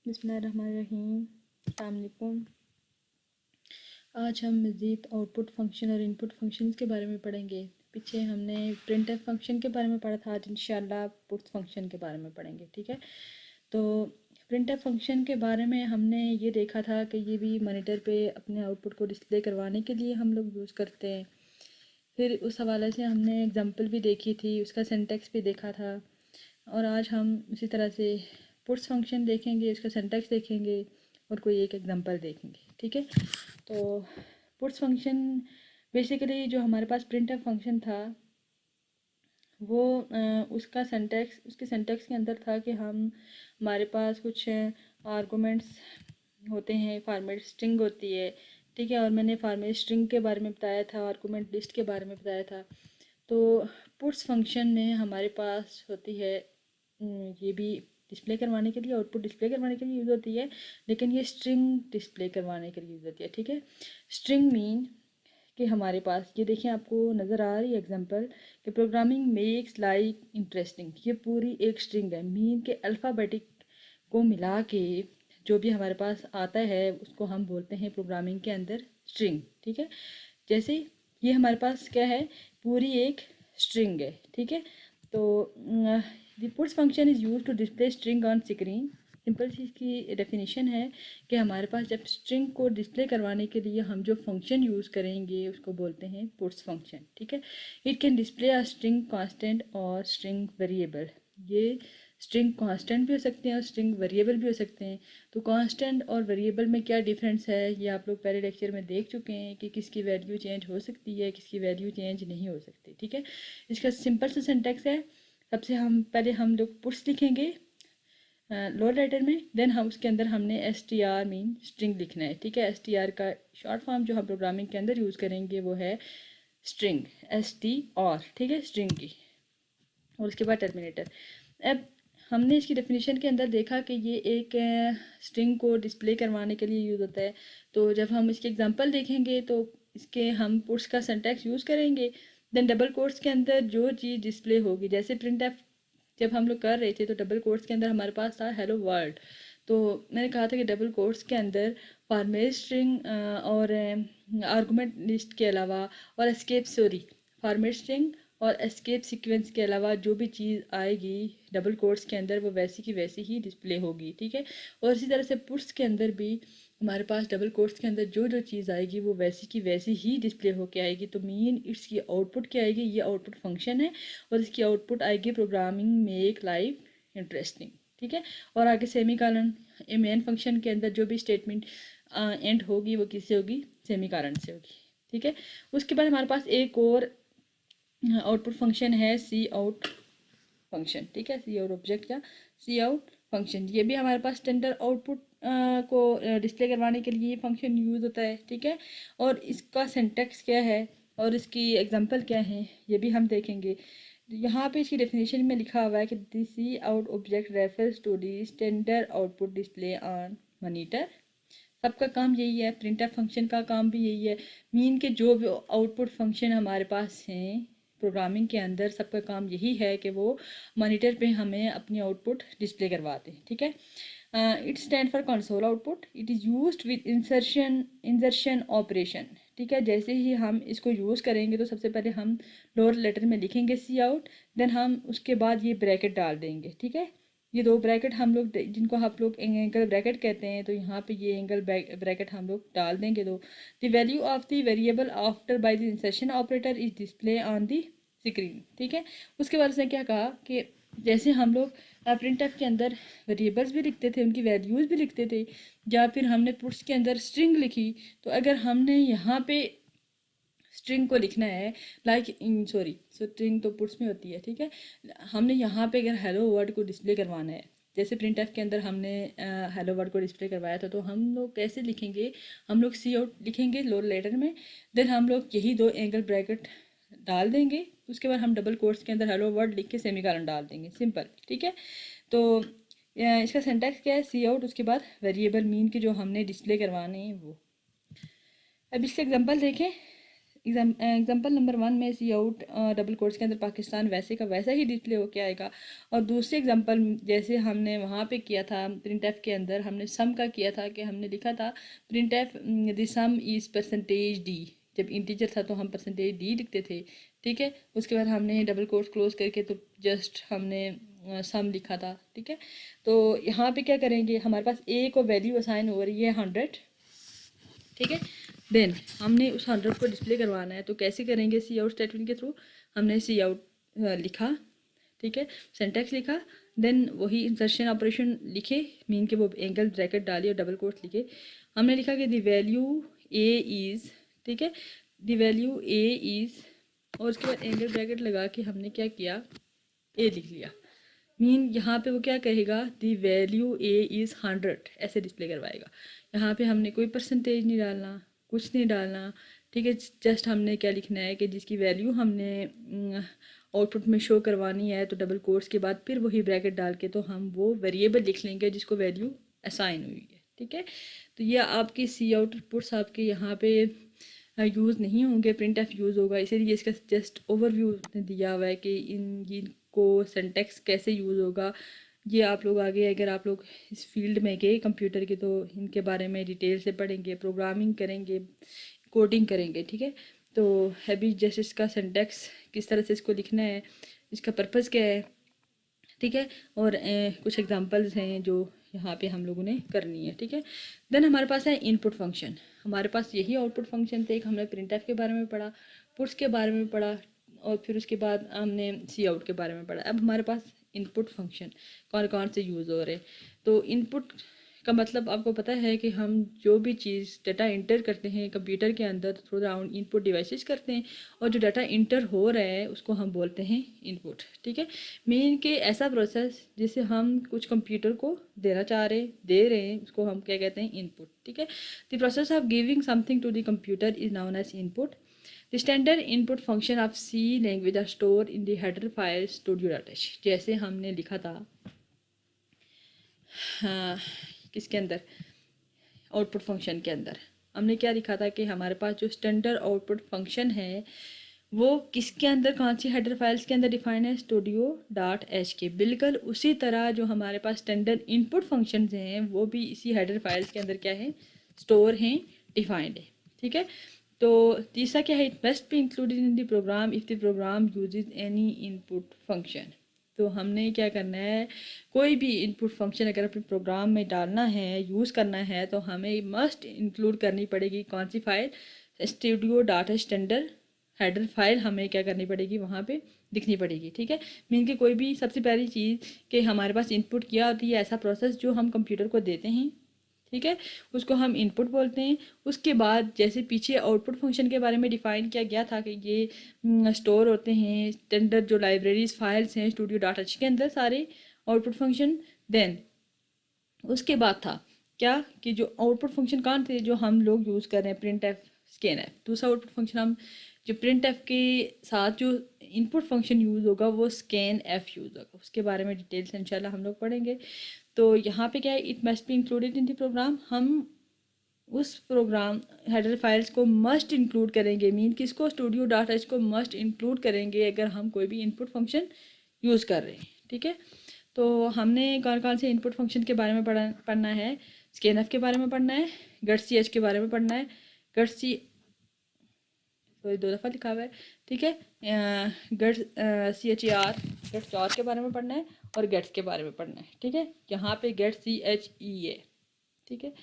बिस्मिल्लाहिर्रहमानिर्रहीम। अस्सलाम वालेकुम। आज हम मज़ीद आउटपुट फंक्शन और इनपुट फंक्शंस के बारे में पढ़ेंगे। पीछे हमने प्रिंटफ फंक्शन के बारे में पढ़ा था, आज इंशाल्लाह पुट्स फंक्शन के बारे में पढ़ेंगे। ठीक है, तो प्रिंटफ फंक्शन के बारे में हमने ये देखा था कि ये भी मॉनिटर पे अपने आउटपुट को डिस्प्ले करवाने के लिए हम लोग यूज़ करते हैं। फिर उस हवाले से हमने एग्जांपल भी देखी थी, उसका सिंटैक्स भी देखा था। और आज हम उसी तरह से पुट्स फंक्शन देखेंगे, उसका सिंटैक्स देखेंगे और कोई एक एग्जांपल देखेंगे। ठीक है, तो पुट्स फंक्शन बेसिकली जो हमारे पास प्रिंटफ फंक्शन था वो उसका सिंटैक्स, उसके सिंटैक्स के अंदर था कि हमारे पास कुछ आर्गूमेंट्स होते हैं, फॉर्मेट स्ट्रिंग होती है। ठीक है, और मैंने फॉर्मेट स्ट्रिंग के बारे में बताया था, आर्गूमेंट लिस्ट के बारे में बताया था। तो पुट्स फंक्शन में हमारे पास होती है ये भी डिस्प्ले करवाने के लिए, आउटपुट डिस्प्ले करवाने के लिए यूज़ होती है, लेकिन ये स्ट्रिंग डिस्प्ले करवाने के लिए यूज़ होती है। ठीक है, स्ट्रिंग मीन कि हमारे पास ये देखें, आपको नज़र आ रही है एग्जांपल कि प्रोग्रामिंग मेक्स लाइफ इंटरेस्टिंग, ये पूरी एक स्ट्रिंग है। मीन के अल्फ़ाबेटिक को मिला के जो भी हमारे पास आता है उसको हम बोलते हैं प्रोग्रामिंग के अंदर स्ट्रिंग। ठीक है, जैसे ये हमारे पास क्या है, पूरी एक स्ट्रिंग है। ठीक है, तो the puts function is use to display string on screen. Simple सी इसकी डेफिनेशन है कि हमारे पास जब स्ट्रिंग को डिस्प्ले करवाने के लिए हम जो फंक्शन यूज़ करेंगे उसको बोलते हैं पुट्स फंक्शन। ठीक है, it can display a string constant और स्ट्रिंग वेरिएबल। ये स्ट्रिंग कांस्टेंट भी हो सकते हैं और स्ट्रिंग वेरिएबल भी हो सकते हैं। तो कांस्टेंट और वेरिएबल में क्या डिफरेंस है ये आप लोग पहले लेक्चर में देख चुके हैं कि किसकी वैल्यू चेंज हो सकती है, किसकी वैल्यू चेंज नहीं हो सकती। ठीक है, इसका सिंपल सा सिंटैक्स है, सबसे हम पहले हम लोग पुट्स लिखेंगे लोअर लेटर में, देन हम उसके अंदर हमने S T R mean string लिखना है। ठीक है, एस टी आर का शॉर्ट फॉर्म जो हम प्रोग्रामिंग के अंदर यूज़ करेंगे वो है स्ट्रिंग, एस टी आर। ठीक है, स्ट्रिंग की, और उसके बाद टर्मिनेटर। अब हमने इसकी डेफिनेशन के अंदर देखा कि ये एक स्ट्रिंग को डिस्प्ले करवाने के लिए यूज़ होता है। तो जब हम इसके एग्जांपल देखेंगे तो इसके हम पुट्स का सिंटैक्स यूज़ करेंगे, देन डबल कोट्स के अंदर जो चीज़ डिस्प्ले होगी, जैसे प्रिंट एफ जब हम लोग कर रहे थे तो डबल कोट्स के अंदर हमारे पास था हेलो वर्ल्ड। तो मैंने कहा था कि डबल कोट्स के अंदर फॉर्मेट स्ट्रिंग और आर्गूमेंट लिस्ट के अलावा और एस्केप सॉरी फॉर्मेट स्ट्रिंग और एस्केप सीक्वेंस के अलावा जो भी चीज़ आएगी डबल कोट्स के अंदर वो वैसी की वैसी ही डिस्प्ले होगी। ठीक है, और इसी तरह से पुट्स के अंदर भी हमारे पास डबल कोट्स के अंदर जो जो चीज़ आएगी वो वैसी की वैसी ही डिस्प्ले होके आएगी। तो मीन इसकी आउटपुट क्या आएगी, ये आउटपुट फंक्शन है और इसकी आउटपुट आएगी प्रोग्रामिंग मेक लाइफ इंटरेस्टिंग। ठीक है, और आगे सेमी कॉलन, मेन फंक्शन के अंदर जो भी स्टेटमेंट एंड होगी वो किससे होगी, सेमी कॉलन से होगी। ठीक है, उसके बाद हमारे पास एक और आउटपुट फंक्शन है सी आउट फंक्शन। ठीक है, सी आउट ऑब्जेक्ट का सी आउट फंक्शन, ये भी हमारे पास स्टैंडर्ड आउटपुट को डिस्प्ले करवाने के लिए ये फंक्शन यूज़ होता है। ठीक है, और इसका सिंटैक्स क्या है और इसकी एग्जांपल क्या है ये भी हम देखेंगे। यहाँ पे इसकी डेफिनेशन में लिखा हुआ है कि the C out object refers to the standard output display on monitor. सबका काम यही है, प्रिंटफ फंक्शन का काम भी यही है। मीन के जो भी आउटपुट फंक्शन हमारे पास हैं प्रोग्रामिंग के अंदर, सबका काम यही है कि वो मॉनिटर पे हमें अपनी आउटपुट डिस्प्ले करवाते हैं। ठीक है, it stand for console output, it is used with insertion operation. ठीक है, जैसे ही हम इसको यूज़ करेंगे तो सबसे पहले हम लोअर लेटर में लिखेंगे सी आउट, देन हम उसके बाद ये ब्रैकेट डाल देंगे। ठीक है, ये दो ब्रैकेट हम लोग जिनको आप लोग एंगल ब्रैकेट कहते हैं, तो यहाँ पे ये एंगल ब्रैकेट हम लोग डाल देंगे। दो the value of the variable after by the insertion operator is display on the screen. ठीक है, उसके बाद उसने क्या कहा कि जैसे हम लोग प्रिंटफ के अंदर वेरिएबल्स भी लिखते थे, उनकी वैल्यूज़ भी लिखते थे, या फिर हमने पुट्स के अंदर स्ट्रिंग लिखी, तो अगर हमने यहाँ पे स्ट्रिंग को लिखना है लाइक इन सॉरी स्ट्रिंग तो पुट्स में होती है। ठीक है, हमने यहाँ पे अगर हेलो वर्ड को डिस्प्ले करवाना है, जैसे प्रिंट एफ के अंदर हमने हेलो वर्ड को डिस्प्ले करवाया था, तो हम लोग कैसे लिखेंगे, हम लोग सी आउट लिखेंगे लोअर लेटर में, देन हम लोग यही दो एंगल ब्रैकेट डाल देंगे, उसके बाद हम डबल कोट्स के अंदर हेलो वर्ड लिख के सेमीकोलन डाल देंगे, सिंपल। ठीक है, तो इसका सिंटैक्स क्या है, सी आउट, उसके बाद वेरिएबल मीन के जो हमने डिस्प्ले करवाने हैं वो। अब इसका एग्जांपल देखें, एग्जाम्पल नंबर 1 में सी आउट डबल कोट्स के अंदर पाकिस्तान वैसे का वैसा ही डिस्प्ले होके आएगा। और दूसरे एग्जाम्पल जैसे हमने वहाँ पे किया था प्रिंट एफ के अंदर, हमने सम का किया था कि हमने लिखा था print F the some is percentage D. जब इंटीजर था तो हम परसेंटेज डी लिखते थे, ठीक है। उसके बाद हमने डबल कोट्स क्लोज करके तो जस्ट हमने सम लिखा था, ठीक है। तो यहाँ पे क्या करेंगे, हमारे पास ए को वैल्यू असाइन हो रही है 100, ठीक है। देन हमने उस 100 को डिस्प्ले करवाना है, तो कैसे करेंगे, सी आउट स्टेटमेंट के थ्रू। हमने सी आउट लिखा, ठीक है, सिंटैक्स लिखा, देन वही इंसर्शन ऑपरेशन लिखे, मीन के वो एंगल ब्रैकेट डाली और डबल कोट्स लिखे। हमने लिखा कि द वैल्यू ए इज़, ठीक है, द वैल्यू ए इज़, और उसके बाद एंगल ब्रैकेट लगा के हमने क्या किया, ए लिख लिया। मीन यहाँ पे वो क्या कहेगा, द वैल्यू ए इज़ 100 ऐसे डिस्प्ले करवाएगा। यहाँ पे हमने कोई परसेंटेज नहीं डालना, कुछ नहीं डालना, ठीक है। जस्ट हमने क्या लिखना है कि जिसकी वैल्यू हमने आउटपुट में शो करवानी है, तो डबल कोट्स के बाद फिर वही ब्रैकेट डाल के तो हम वो वेरिएबल लिख लेंगे जिसको वैल्यू असाइन हुई है, ठीक है। तो ये आपकी सी आउटपुट्स आपके यहाँ पे यूज़ नहीं होंगे, प्रिंट एफ यूज़ होगा, इसीलिए इसका जस्ट ओवरव्यू दिया हुआ है कि इनको सिंटैक्स कैसे यूज़ होगा। ये आप लोग आगे अगर आप लोग इस फील्ड में गए कंप्यूटर के, तो इनके बारे में डिटेल से पढ़ेंगे, प्रोग्रामिंग करेंगे, कोडिंग करेंगे, ठीक है। तो अभी जैसे इसका सिंटैक्स किस तरह से इसको लिखना है, इसका पर्पज़ क्या है, ठीक है। और कुछ एग्जांपल्स हैं जो यहाँ पे हम लोगों ने करनी है, ठीक है। देन हमारे पास है इनपुट फंक्शन। हमारे पास यही आउटपुट फंक्शन थे, एक हमने प्रिंट एफ के बारे में पढ़ा, पुट्स के बारे में पढ़ा, और फिर उसके बाद हमने सी आउट के बारे में पढ़ा। अब हमारे पास इनपुट फंक्शन कौन कौन से यूज़ हो रहे हैं। तो इनपुट का मतलब आपको पता है कि हम जो भी चीज़ डाटा इंटर करते हैं कंप्यूटर के अंदर थ्रू राउंड इनपुट डिवाइसेस करते हैं, और जो डाटा इंटर हो रहा है उसको हम बोलते हैं इनपुट, ठीक है। मेन के ऐसा प्रोसेस जिसे हम कुछ कंप्यूटर को देना चाह रहे दे रहे हैं उसको हम क्या कहते हैं, इनपुट, ठीक है। The process of giving something to the computer is known as input. The standard input function of C language are store in the header file studio.h। जैसे हमने लिखा था हाँ, किसके अंदर, आउटपुट फंक्शन के अंदर हमने क्या लिखा था कि हमारे पास जो स्टैंडर्ड आउटपुट फंक्शन है वो किसके अंदर, कौन सी हेडर फाइल्स के अंदर डिफाइन है, studio.h के। बिल्कुल उसी तरह जो हमारे पास स्टैंडर्ड इनपुट फंक्शन हैं वो भी इसी हेडर फाइल्स के अंदर क्या है, स्टोर हैं, डिफाइंड है, ठीक है। तो तीसरा क्या है, it must be included in the program if the program uses any input function. तो हमने क्या करना है, कोई भी इनपुट फंक्शन अगर अपने प्रोग्राम में डालना है, यूज़ करना है, तो हमें मस्ट इंक्लूड करनी पड़ेगी कौन सी file, studio.h standard header file हमें क्या करनी पड़ेगी, वहाँ पे दिखनी पड़ेगी, ठीक है। मीन कि कोई भी सबसे पहली चीज़ कि हमारे पास इनपुट किया होती है, ऐसा प्रोसेस जो हम कंप्यूटर को देते हैं, ठीक है, उसको हम इनपुट बोलते हैं। उसके बाद जैसे पीछे आउटपुट फंक्शन के बारे में डिफ़ाइन किया गया था कि ये स्टोर होते हैं स्टैंडर्ड जो लाइब्रेरीज फाइल्स हैं studio.h के अंदर सारे आउटपुट फंक्शन। देन उसके बाद था क्या कि जो आउटपुट फंक्शन कौन थे जो हम लोग यूज़ कर रहे हैं, प्रिंट एफ, स्कैन एफ। दूसरा आउटपुट फंक्शन हम जो प्रिंट एफ के साथ जो इनपुट फंक्शन यूज़ होगा वो स्कैन एफ यूज़ होगा, उसके बारे में डिटेल से इंशाल्लाह हम लोग पढ़ेंगे। तो यहाँ पे क्या है, it must be included in the program, हम उस प्रोग्राम हेडर फाइल्स को मस्ट इंक्लूड करेंगे, मीन किसको, studio.h को मस्ट इंक्लूड करेंगे अगर हम कोई भी इनपुट फंक्शन यूज़ कर रहे हैं, ठीक है। तो हमने कौन कौन से इनपुट फंक्शन के बारे में पढ़ना है, स्कैन के बारे में पढ़ना है, gets के बारे में पढ़ना है, gets सॉरी 2 दफ़ा लिखा हुआ है, ठीक है, gets के बारे में पढ़ना है और गेट्स के बारे में पढ़ना है, ठीक है। यहाँ पे get है, ठीक है।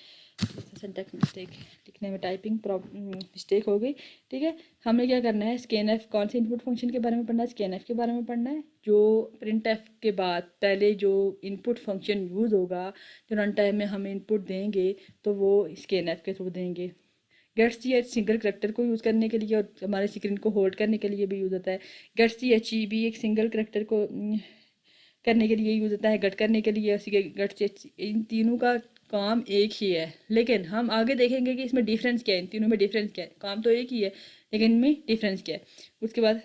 सिंटैक्स मिस्टेक लिखने में टाइपिंग मिस्टेक हो गई, ठीक है। हमें क्या करना है, स्कैन एफ कौन से इनपुट फंक्शन के बारे में पढ़ना है, स्कैन एफ के बारे में पढ़ना है, जो प्रिंट एफ के बाद पहले जो इनपुट फंक्शन यूज़ होगा, जो रन टाइम में हम इनपुट देंगे तो वो स्कैन एफ के थ्रू देंगे। Gets C H single character को यूज़ करने के लिए और हमारे स्क्रीन को होल्ड करने के लिए भी यूज़ होता है। गेट्स सी एच ई भी एक सिंगल करेक्टर को करने के लिए यूज़ होता है, गट करने के लिए, गट, इन तीनों का काम एक ही है, लेकिन हम आगे देखेंगे कि इसमें डिफरेंस क्या है, इन तीनों में डिफरेंस क्या है। काम तो एक ही है लेकिन इनमें डिफरेंस क्या है, उसके बाद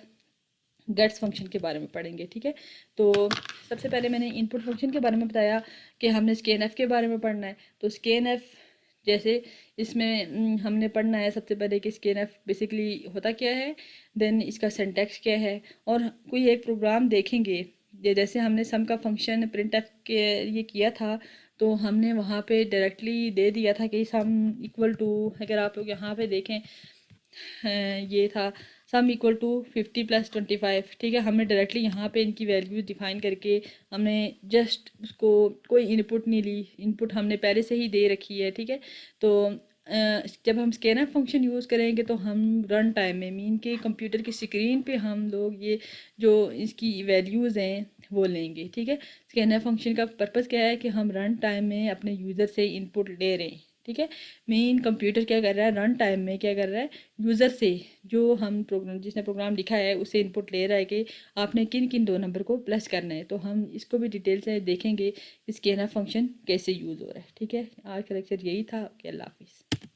गेट्स फंक्शन के बारे में पढ़ेंगे, ठीक है। तो सबसे पहले मैंने इनपुट फंक्शन के बारे में बताया कि हमने स्कैन एफ के बारे में पढ़ना है। तो स्कैन एफ जैसे इसमें हमने पढ़ना है सबसे पहले कि स्कैनफ बेसिकली होता क्या है, देन इसका सिंटैक्स क्या है, और कोई एक प्रोग्राम देखेंगे। जैसे हमने सम का फंक्शन प्रिंट एफ के ये किया था, तो हमने वहाँ पे डायरेक्टली दे दिया था कि सम इक्वल टू, अगर आप लोग यहाँ पे देखें ये था सम इक्वल टू 50 + 25, ठीक है। हमने डायरेक्टली यहाँ पे इनकी वैल्यू डिफाइन करके हमने जस्ट उसको कोई इनपुट नहीं ली, इनपुट हमने पहले से ही दे रखी है, ठीक है। तो जब हम स्कैनर फंक्शन यूज़ करेंगे तो हम रन टाइम में मीन के कंप्यूटर की स्क्रीन पे हम लोग ये जो इसकी वैल्यूज़ हैं वो लेंगे, ठीक है। स्कैनर फंक्शन का पर्पज़ क्या है कि हम रन टाइम में अपने यूज़र से इनपुट ले रहे हैं, ठीक है। मेन कंप्यूटर क्या कर रहा है, रन टाइम में क्या कर रहा है, यूज़र से जो हम प्रोग्राम जिसने प्रोग्राम लिखा है उसे इनपुट ले रहा है कि आपने किन किन दो नंबर को प्लस करना है। तो हम इसको भी डिटेल से देखेंगे स्कैनर फंक्शन कैसे यूज़ हो रहा है, ठीक है। आज का लेक्चर यही था। ओके, अल्लाह हाफिज़।